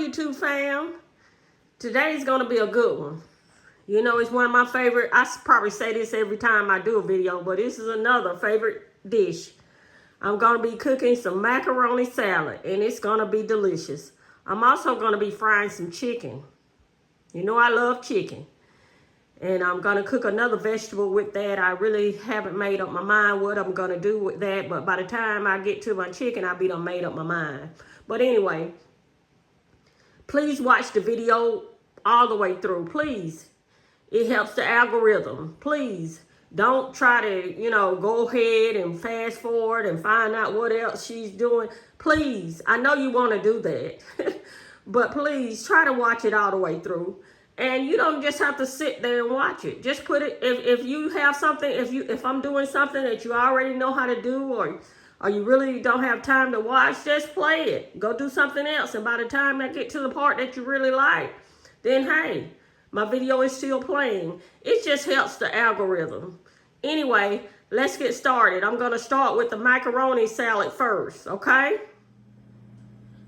YouTube fam. Today's gonna be a good one. You know, it's one of my favorite. I probably say this every time I do a video, but this is another favorite dish. I'm gonna be cooking some macaroni salad, and it's gonna be delicious. I'm also gonna be frying some chicken. You know I love chicken. And I'm gonna cook another vegetable with that. I really haven't made up my mind what I'm gonna do with that, but by the time I get to my chicken, I'll be done made up my mind. But anyway, please watch the video all the way through, please. It helps the algorithm. Please don't try to, go ahead and fast forward and find out what else she's doing. Please, I know you want to do that, but please try to watch it all the way through. And you don't just have to sit there and watch it. Just put it, if you have something, if I'm doing something that you already know how to do, or you really don't have time to watch, just play it. Go do something else. And by the time I get to the part that you really like, then hey, my video is still playing. It just helps the algorithm. Anyway, let's get started. I'm gonna start with the macaroni salad first, okay?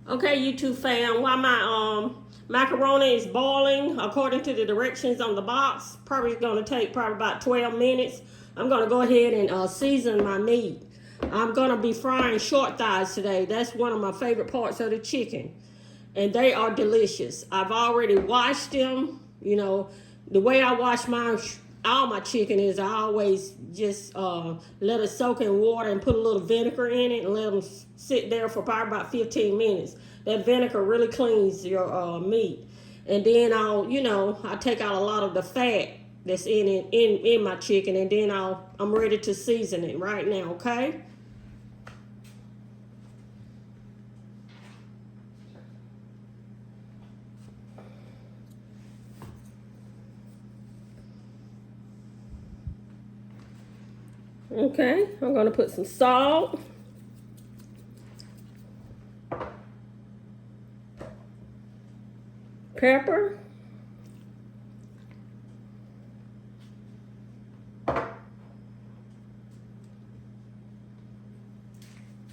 Okay, YouTube fam, while my macaroni is boiling, according to the directions on the box, probably gonna take about 12 minutes. I'm gonna go ahead and season my meat. I'm gonna be frying short thighs today. That's one of my favorite parts of the chicken. And they are delicious. I've already washed them. You know, the way I wash all my chicken is I always just let it soak in water and put a little vinegar in it and let them sit there for probably about 15 minutes. That vinegar really cleans your meat. And then I take out a lot of the fat that's in it, in my chicken, and then I'm ready to season it right now, okay? Okay, I'm gonna put some salt. Pepper.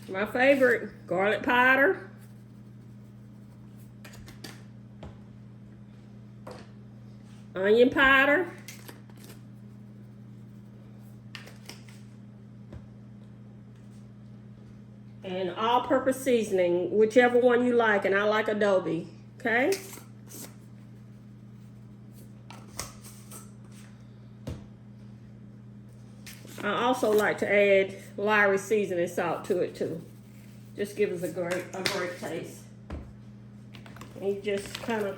My favorite, garlic powder. Onion powder. And all-purpose seasoning, whichever one you like, and I like Adobe, okay? I also like to add Lowry seasoning salt to it too. Just gives us a great taste. And you just kind of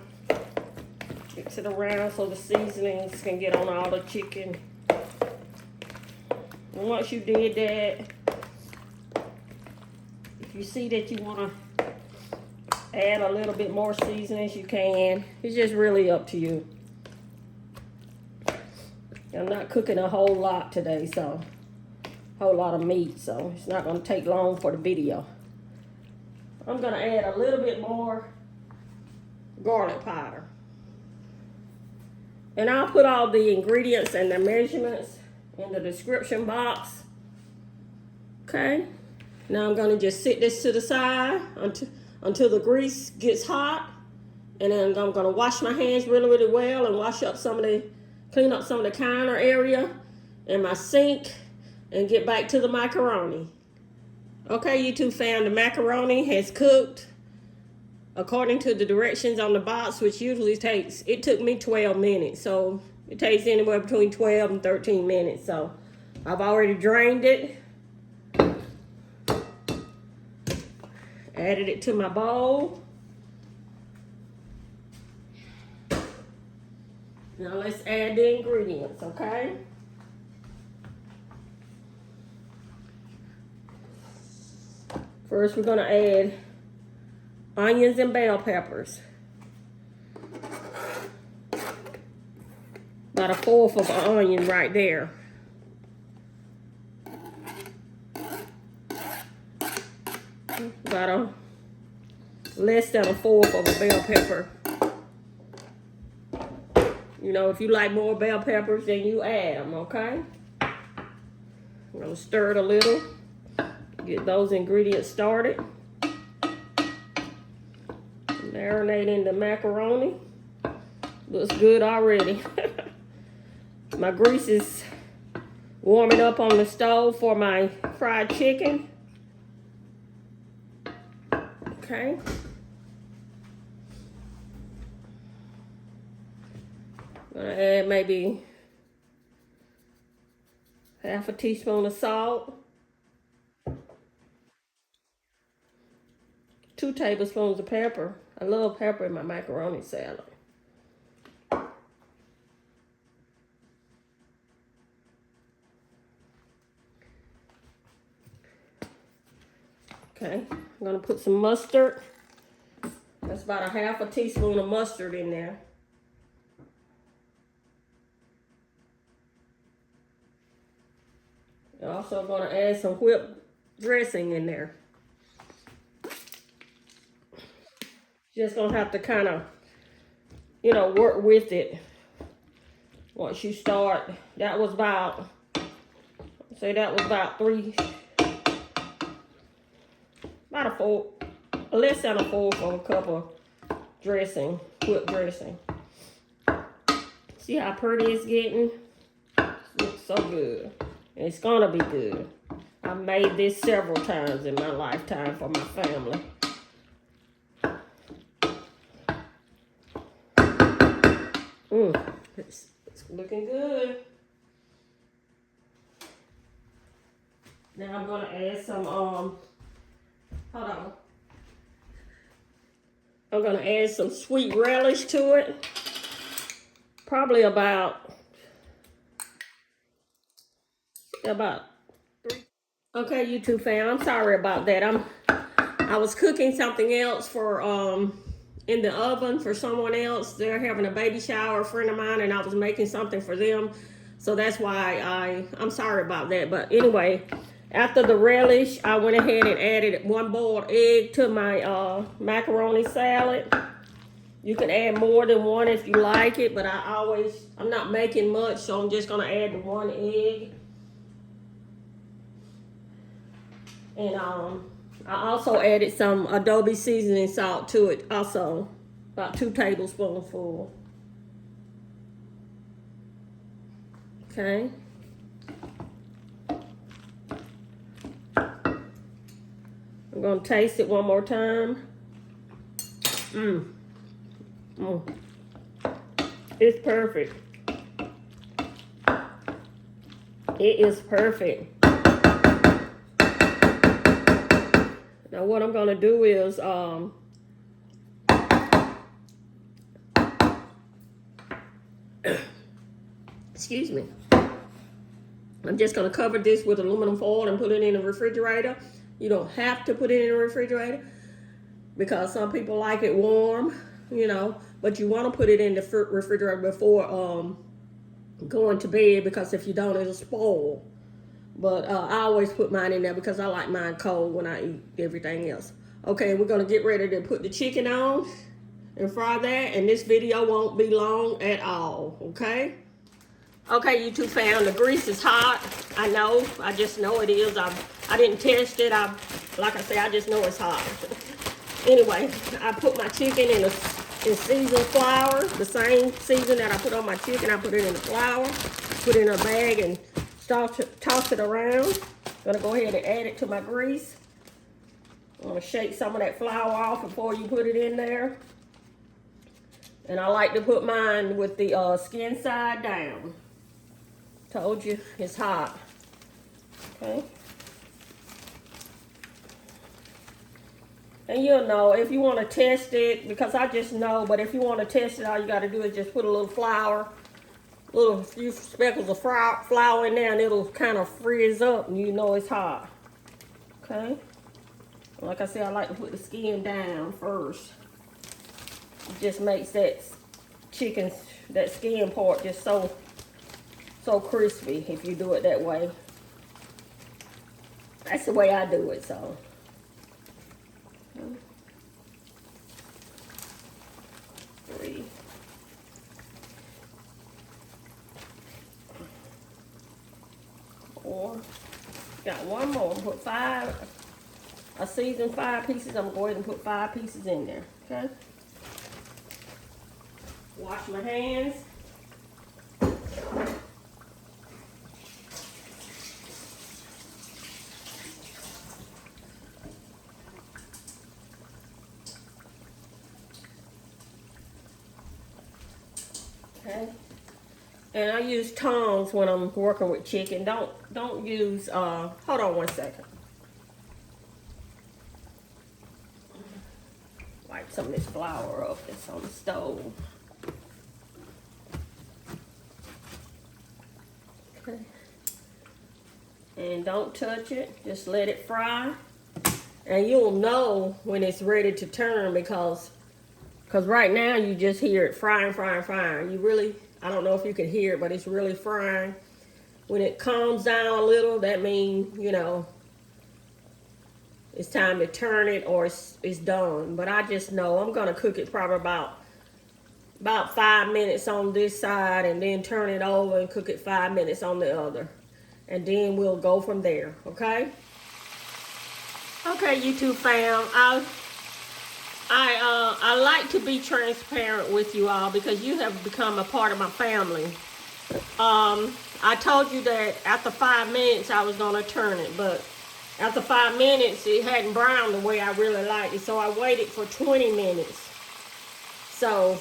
mix it around so the seasonings can get on all the chicken. And once you did that, if you see that you want to add a little bit more seasonings, you can. It's just really up to you. I'm not cooking a whole lot today, so a whole lot of meat, so it's not going to take long for the video. I'm going to add a little bit more garlic powder. And I'll put all the ingredients and the measurements in the description box. Okay? Now I'm going to just sit this to the side until the grease gets hot. And then I'm going to wash my hands really, really well and clean up some of the counter area and my sink and get back to the macaroni. Okay, YouTube fam, the macaroni has cooked according to the directions on the box, which usually it took me 12 minutes. So it takes anywhere between 12 and 13 minutes. So I've already drained it. Added it to my bowl. Now let's add the ingredients, okay? First we're gonna add onions and bell peppers. About a fourth of an onion right there. About less than a fourth of a bell pepper. You know, if you like more bell peppers, then you add them, okay? I'm gonna stir it a little, get those ingredients started. Marinating the macaroni. Looks good already. My grease is warming up on the stove for my fried chicken. Okay. Gonna add maybe half a teaspoon of salt. 2 tablespoons of pepper. I love pepper in my macaroni salad. Okay, I'm gonna put some mustard. That's about a half a teaspoon of mustard in there. I'm also gonna add some whipped dressing in there. Just gonna have to kind of, you know, work with it once you start. That was about, say that was about about a four, less than a fourth of a cup of dressing, whipped dressing. See how pretty it's getting? It looks so good. And it's gonna be good. I've made this several times in my lifetime for my family. It's looking good. Now I'm gonna add some hold on. I'm gonna add some sweet relish to it. Probably about 3. Okay, YouTube fam, I'm sorry about that. I was cooking something else for in the oven for someone else. They're having a baby shower, a friend of mine, and I was making something for them. So that's why I'm sorry about that. But anyway, after the relish, I went ahead and added 1 boiled egg to my macaroni salad. You can add more than 1 if you like it, but I'm not making much, so I'm just gonna add the 1 egg. And I also added some adobe seasoning salt to it also, about 2 tablespoonfuls. Okay. I'm gonna taste it one more time. It's perfect. It is perfect. Now what I'm gonna do is excuse me. I'm just gonna cover this with aluminum foil and put it in the refrigerator. You don't have to put it in the refrigerator because some people like it warm, you know, but you want to put it in the refrigerator before going to bed, because if you don't, it'll spoil. But I always put mine in there because I like mine cold when I eat everything else. Okay, we're going to get ready to put the chicken on and fry that. And this video won't be long at all, okay? Okay, YouTube fam, the grease is hot. I know. I just know it is. I didn't test it. Like I say, I just know it's hot. Anyway, I put my chicken in seasoned flour. The same season that I put on my chicken, I put it in the flour. Put it in a bag and toss it around. Gonna go ahead and add it to my grease. I'm gonna shake some of that flour off before you put it in there. And I like to put mine with the skin side down. Told you, it's hot. Okay. And you'll know if you want to test it, because I just know, but if you want to test it, all you got to do is just put a little flour, few speckles of flour in there, and it'll kind of frizz up, and you know it's hot. Okay. Like I said, I like to put the skin down first. It just makes that that skin part just so crispy if you do it that way. That's the way I do it, so. 3. 4. Got 1 more. Put 5. I seasoned 5 pieces. I'm going to go ahead and put 5 pieces in there. Okay. Wash my hands. Okay. And I use tongs when I'm working with chicken. Don't use hold on one second. Wipe some of this flour up that's on the stove. Okay. And don't touch it. Just let it fry. And you'll know when it's ready to turn because right now you just hear it frying, frying, frying. You really, I don't know if you can hear it, but it's really frying. When it calms down a little, that means, you know, it's time to turn it or it's done. But I just know I'm going to cook it probably about 5 minutes on this side and then turn it over and cook it 5 minutes on the other. And then we'll go from there, okay? Okay, YouTube fam, I like to be transparent with you all because you have become a part of my family. I told you that after 5 minutes I was going to turn it, but after 5 minutes it hadn't browned the way I really liked it, so I waited for 20 minutes. So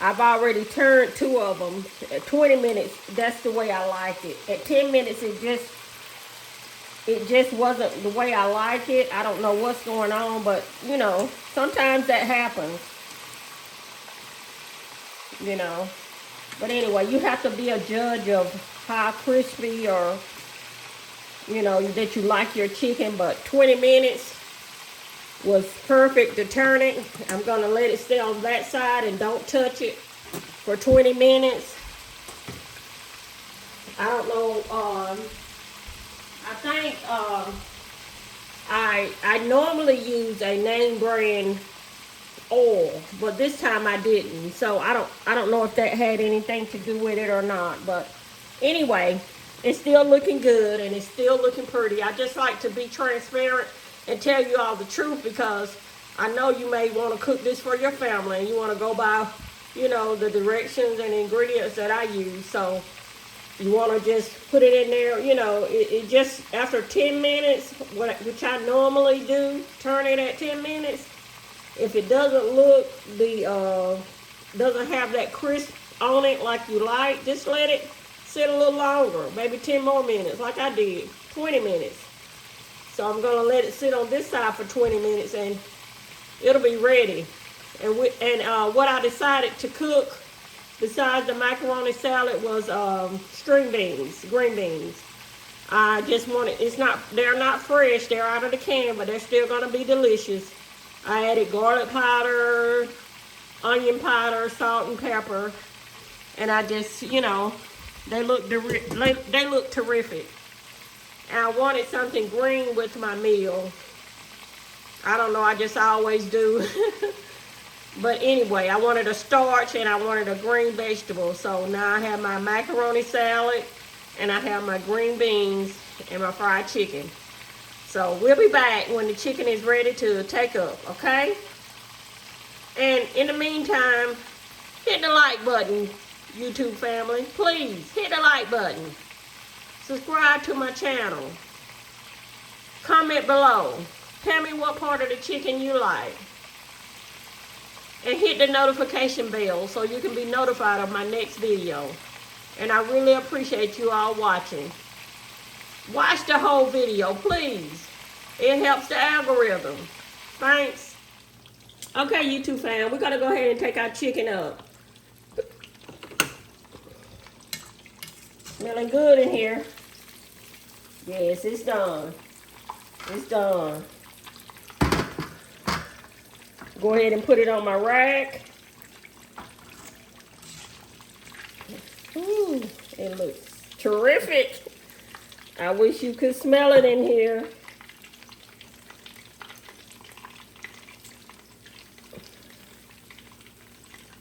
I've already turned 2 of them. At 20 minutes, that's the way I like it. At 10 minutes, it just wasn't the way I like it. I don't know what's going on, but, you know, sometimes that happens. You know. But anyway, you have to be a judge of how crispy or, you know, that you like your chicken. But 20 minutes was perfect to turn it. I'm going to let it stay on that side and don't touch it for 20 minutes. I don't know, I think I normally use a name brand oil, but this time I didn't. So I don't know if that had anything to do with it or not. But anyway, it's still looking good and it's still looking pretty. I just like to be transparent and tell you all the truth because I know you may want to cook this for your family and you want to go by, you know, the directions and ingredients that I use. So you want to just put it in there, you know, it just, after 10 minutes, which I normally do, turn it at 10 minutes. If it doesn't look, doesn't have that crisp on it like you like, just let it sit a little longer, maybe 10 more minutes, like I did, 20 minutes. So I'm going to let it sit on this side for 20 minutes and it'll be ready. And what I decided to cook besides the macaroni salad was string beans, green beans. I just wanted, they're not fresh, they're out of the can, but they're still going to be delicious. I added garlic powder, onion powder, salt and pepper, and I just, you know, they look terrific. And I wanted something green with my meal. I don't know, I just always do. But anyway, I wanted a starch and I wanted a green vegetable. So now I have my macaroni salad and I have my green beans and my fried chicken. So we'll be back when the chicken is ready to take up, okay? And in the meantime, hit the like button, YouTube family. Please, hit the like button. Subscribe to my channel. Comment below. Tell me what part of the chicken you like. And hit the notification bell so you can be notified of my next video. And I really appreciate you all watching. Watch the whole video, please. It helps the algorithm. Thanks. Okay, YouTube fam, we're going to go ahead and take our chicken up. Smelling good in here. Yes, it's done. It's done. Go ahead and put it on my rack. Ooh, it looks terrific. I wish you could smell it in here.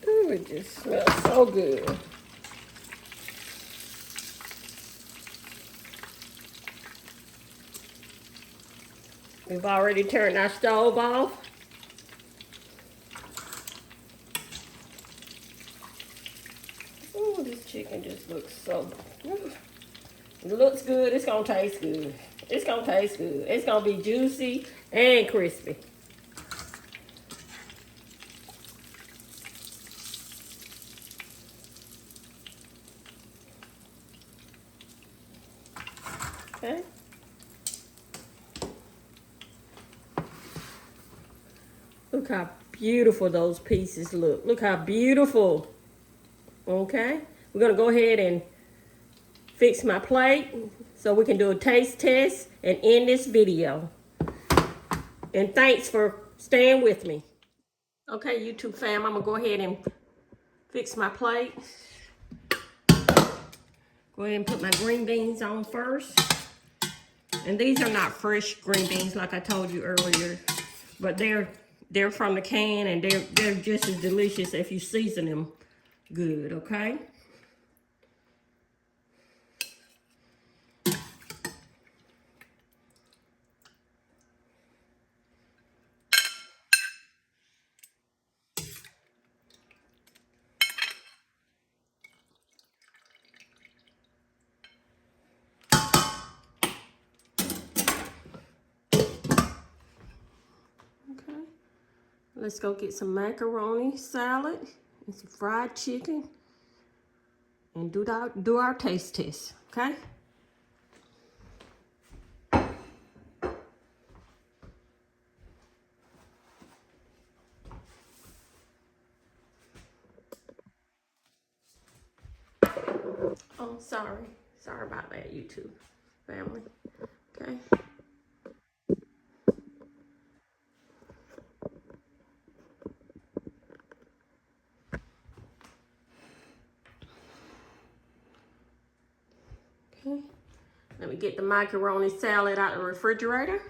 Ooh, it just smells so good. We've already turned our stove off. This chicken just looks so good. It looks good. It's gonna taste good. It's gonna taste good. It's gonna be juicy and crispy. Okay. Look how beautiful those pieces look. Look how beautiful. Okay. We're gonna go ahead and fix my plate so we can do a taste test and end this video. And thanks for staying with me. Okay, YouTube fam, I'm gonna go ahead and fix my plate. Go ahead and put my green beans on first. And these are not fresh green beans like I told you earlier, but they're from the can, and they're just as delicious if you season them good, okay? Okay. Let's go get some macaroni salad and some fried chicken and do our taste test, okay? Oh, sorry. Sorry about that, YouTube family. Okay. Okay. Let me get the macaroni salad out of the refrigerator.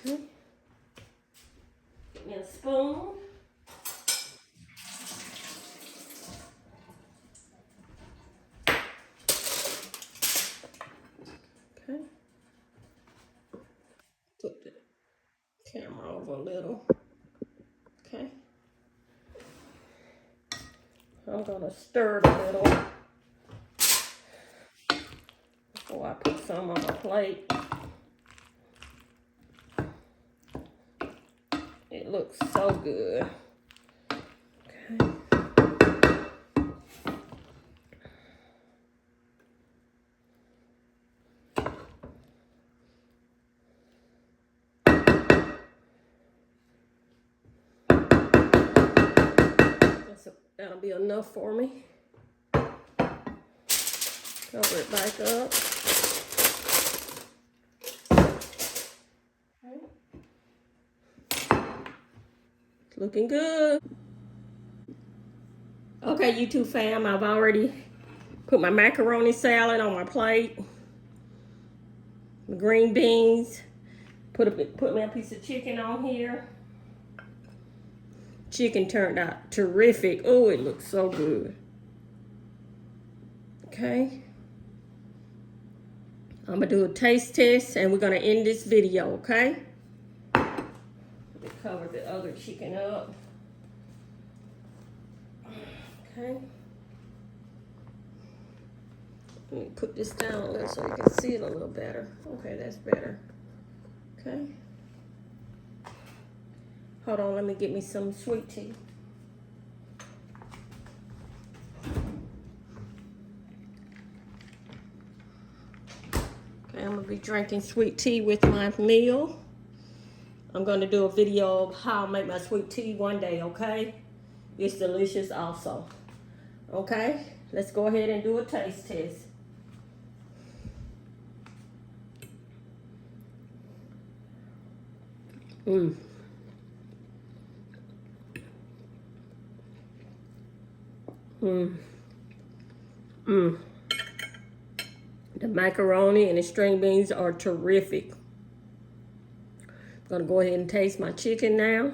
Okay. Get me a spoon. Okay. Put the camera over a little. Okay. I'm gonna stir it a little before I put some on my plate. It looks so good. Okay. That'll be enough for me. Cover it back up. Okay. It's looking good. Okay, YouTube fam, I've already put my macaroni salad on my plate. My green beans. Put me a piece of chicken on here. Chicken turned out terrific. Oh, it looks so good. Okay. I'm gonna do a taste test and we're gonna end this video, okay? Let me cover the other chicken up. Okay. Let me put this down a little so you can see it a little better. Okay, that's better. Okay. Hold on, let me get me some sweet tea. Okay, I'm gonna be drinking sweet tea with my meal. I'm gonna do a video of how I make my sweet tea one day, okay? It's delicious also. Okay, let's go ahead and do a taste test. Mmm. Mmm. Mmm. The macaroni and the string beans are terrific. I'm gonna go ahead and taste my chicken now.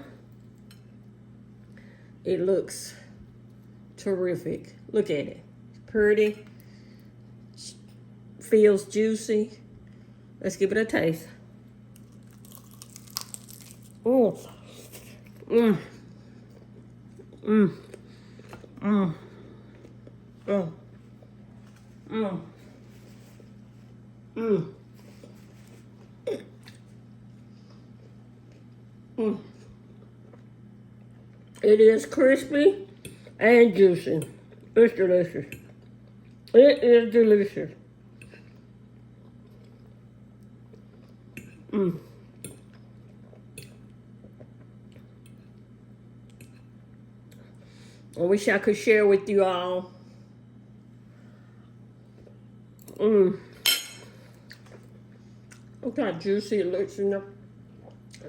It looks terrific. Look at it. It's pretty. Feels juicy. Let's give it a taste. Oh. Mmm. Mmm. Mmm. Mmm. Mmm. Mmm. Mmm. It is crispy and juicy. It's delicious. It is delicious. Mmm. I wish I could share with you all. Mmm. Look how juicy it looks in the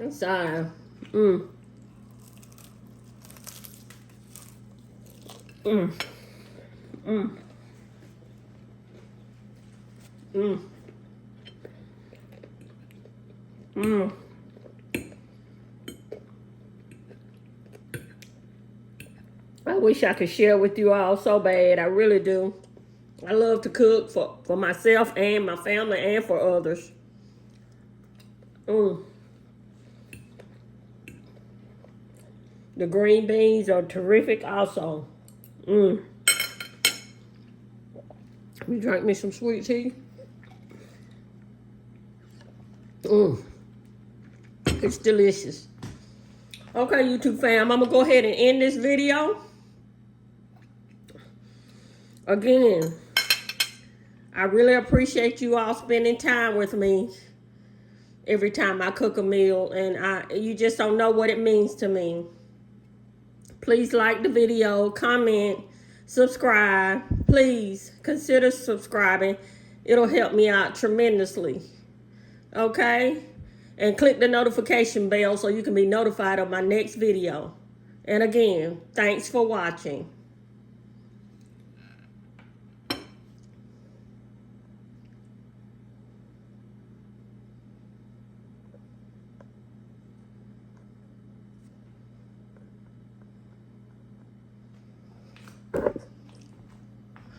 inside. Mmm. Mmm. Mmm. Mmm. Mmm. I wish I could share with you all so bad. I really do. I love to cook for myself and my family and for others. Mmm. The green beans are terrific also. Mmm. We drank me some sweet tea. Mmm. It's delicious. Okay, YouTube fam, I'm going to go ahead and end this video. Again, I really appreciate you all spending time with me every time I cook a meal, and you just don't know what it means to me. Please like the video, comment, subscribe. Please consider subscribing. It'll help me out tremendously. Okay? And click the notification bell so you can be notified of my next video. And again, thanks for watching.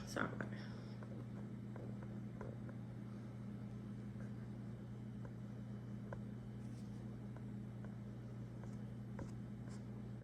Sorry.